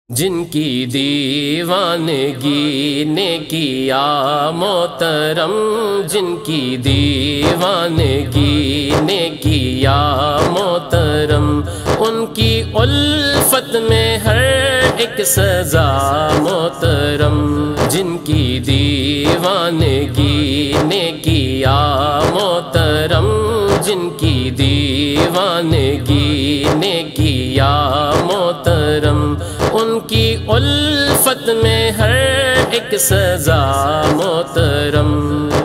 جن کی دیوانگی نے کیا محترم، جن کی دیوانگی نے کیا محترم، ان کی الفت میں ہر ایک سزا محترم، جن کی دیوانگی نے کیا محترم، جن کی دیوانگی نے کیا محترم، ان کی الفت میں ہر ایک سزا محترم،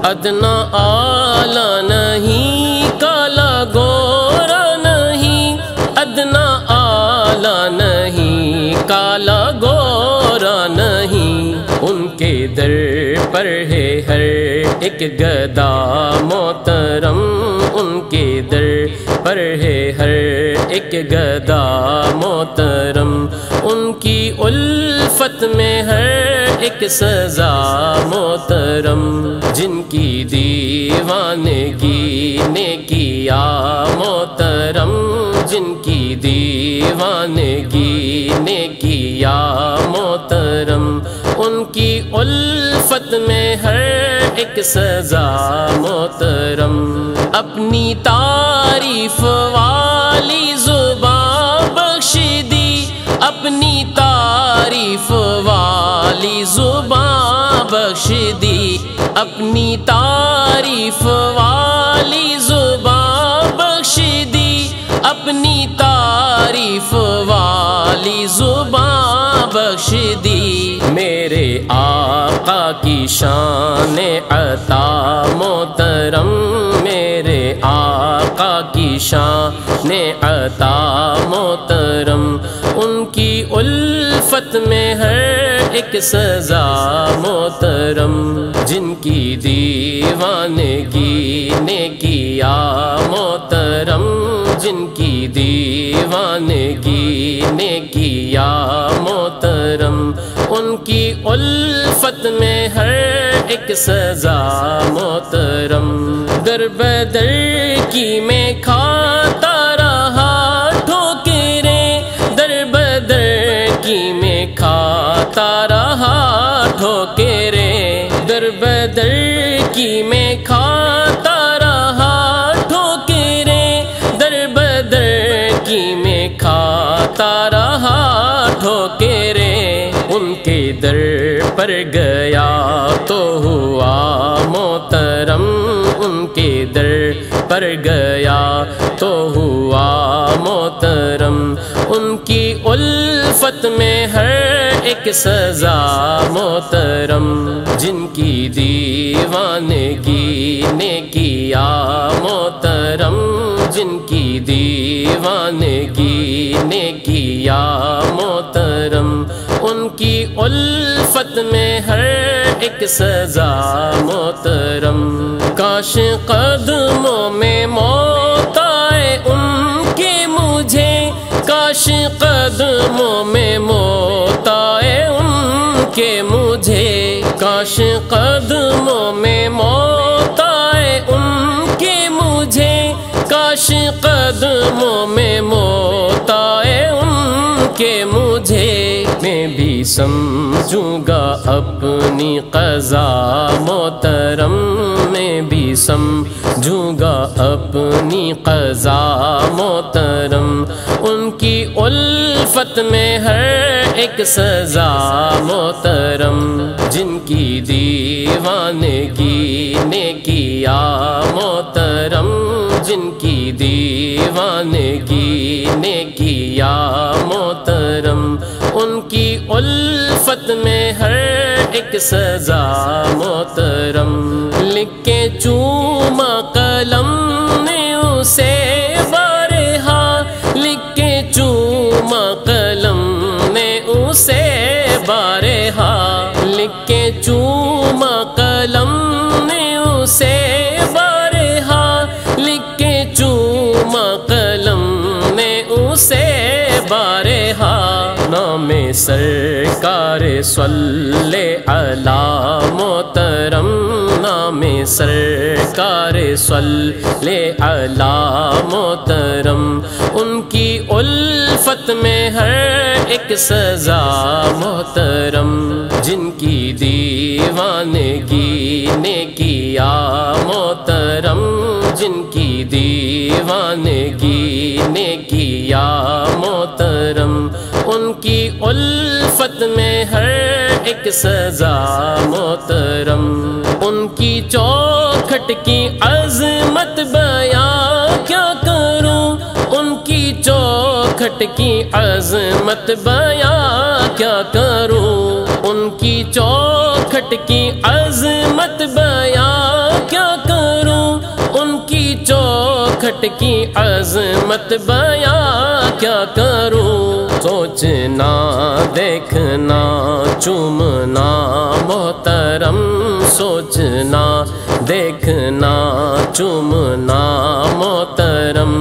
ادنا اعلیٰ نہیں، کالا گورا نہیں، ادنا اعلیٰ نہیں، کالا گورا نہیں، ان کے در پر ہے ہر ایک گدا محترم، ان کے در پر ہے ہر ایک گدا محترم، ان کی الفت میں ہر ایک سزا محترم، جن کی دیوانگی نے کیا محترم، جن کی دیوانگی نے کیا محترم، ان کی الفت میں ہر ایک سزا محترم، اپنی تعریف والی زبان بخش دی، اپنی تعریف والی زبان بخش دی، اپنی تعریف والی زبان بخش دی، اپنی تعریف والی زبان بخش دی، میرے آقا کی شان عطا محترم، میرے آقا کی شان عطا محترم، ان کی الفت میں ہر ایک سزا محترم، جن کی دیوانگی نے کیا محترم، جن کی دیوانگی نے کیا محترم، ان کی الفت میں ہر ایک سزا محترم، در بدر کی میں کھاتا رہا ٹھوکریں، در بدر کی میں کھاتا رہا ٹھوکریں، در بدر کی میں کھاتا رہا ٹھوکریں، در بدر کی میں کھاتا رہا ٹھوکریں، ان کے در پر گیا تو ہوا محترم، ان کے در پر گیا تو ہوا محترم، ان کی الفت میں ہر ایک سزا محترم، جن کی دیوانگی نے کیا محترم، جن کی دیوانگی نے کیا محترم، ان کی الفت میں ہر ایک سزا محترم، کاش قدموں میں موت آئے ان کے مجھے، کاش قدموں میں موت آئے ان کے مجھے، کاش قدموں میں موت آئے ان کے مجھے، کاش قدموں میں موت آئے ان کے مجھے، میں بھی سمجھوں گا اپنی قضا محترم، میں بھی سمجھوں گا اپنی قضا محترم، ان کی الفت میں ہر ایک سزا محترم، جن کی دیوانگی نے کیا محترم، جن کی دیوانگی نے کیا محترم، ان کی الفت میں ہر ایک سزا محترم، لکھ کے چوما قلم نے اسے بارہا، لکھ کے چوما قلم نے اسے بارہا، لکھ کے چوما قلم نے اسے بارہا، لکھ کے چوما قلم نے اسے بارہا، نام سرکار صلی علی محترم، نام سرکار صلی علی محترم، ان کی الفت میں ہر ایک سزا محترم، جن کی دیوانگی نے کیا محترم، جن کی دیوانگی نے کیا محترم، ان کی الفت میں ہر ایک سزا محترم، ان کی چوکھٹ کی عظمت بیان کیا کروں، ان کی چوکھٹ کی عظمت بیان کیا کروں، ان کی چوکھٹ کی عظمت بیان کیا کروں، ان کی چوکھٹ کی عظمت بیان کیا کروں، سوچنا دیکھنا چومنا محترم، سوچنا دیکھنا چومنا محترم،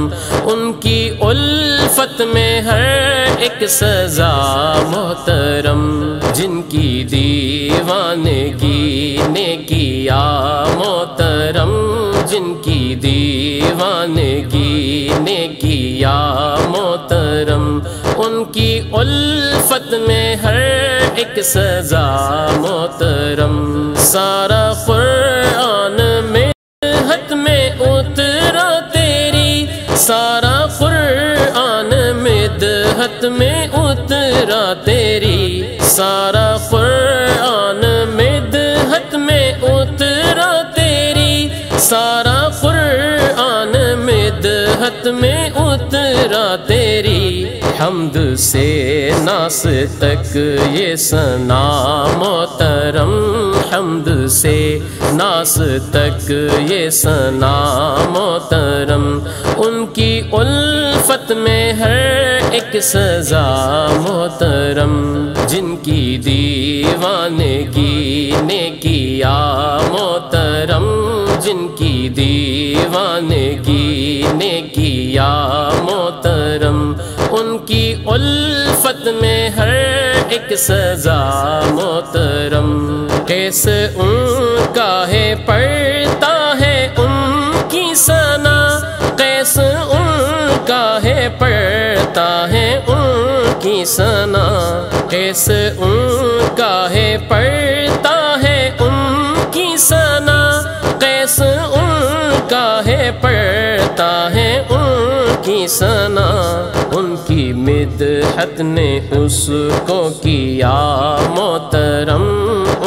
ان کی الفت میں ہر ایک سزا محترم، جن کی دیوانگی نے کیا محترم، جن کی دیوانگی نے کیا محترم، ان کی الفت میں ہر ایک سزا محترم، سارا قرآن مدحت میں اترا تیری، سارا قرآن مدحت میں اترا تیری، سارا قرآن مدحت میں اترا تیری، سارا قرآن مدحت میں اترا تیری، حمد سے ناس تک یہ ثنا محترم، حمد سے ناس تک یہ ثنا محترم، ان کی الفت میں ہر ایک سزا محترم، جن کی دیوانگی نے کیا محترم، جن کی دیوانگی نے کیا محترم، ان کی الفت میں ہر ایک سزا محترم، کیس ان کا ہے پڑھتا ہے ان کی ثنا، کیس ان کا ہے پڑھتا ہے ان کی ثنا، کیس ان کا ہے پڑھتا ہے ان کی ثنا، کیس ان کا ہے پڑھتا ہے ان کی ثنا، ان کی مدحت نے اس کو کیا محترم،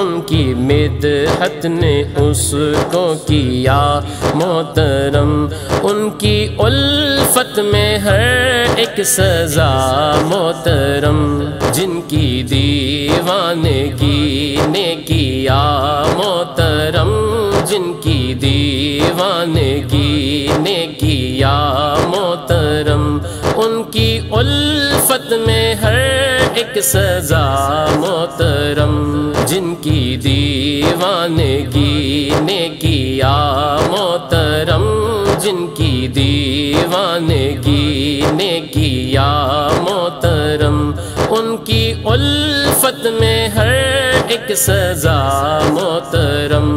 ان کی مدحت نے اس کو کیا محترم، ان کی الفت میں ہر ایک سزا محترم، جن کی دیوانگی نے کیا محترم، جن کی دیوانگی نے کیا محترم، ان کی الفت میں ہر ایک سزا محترم، جن کی دیوانگی نے کیا محترم، جن کی دیوانگی نے کیا محترم، ان کی الفت میں ہر ایک سزا محترم۔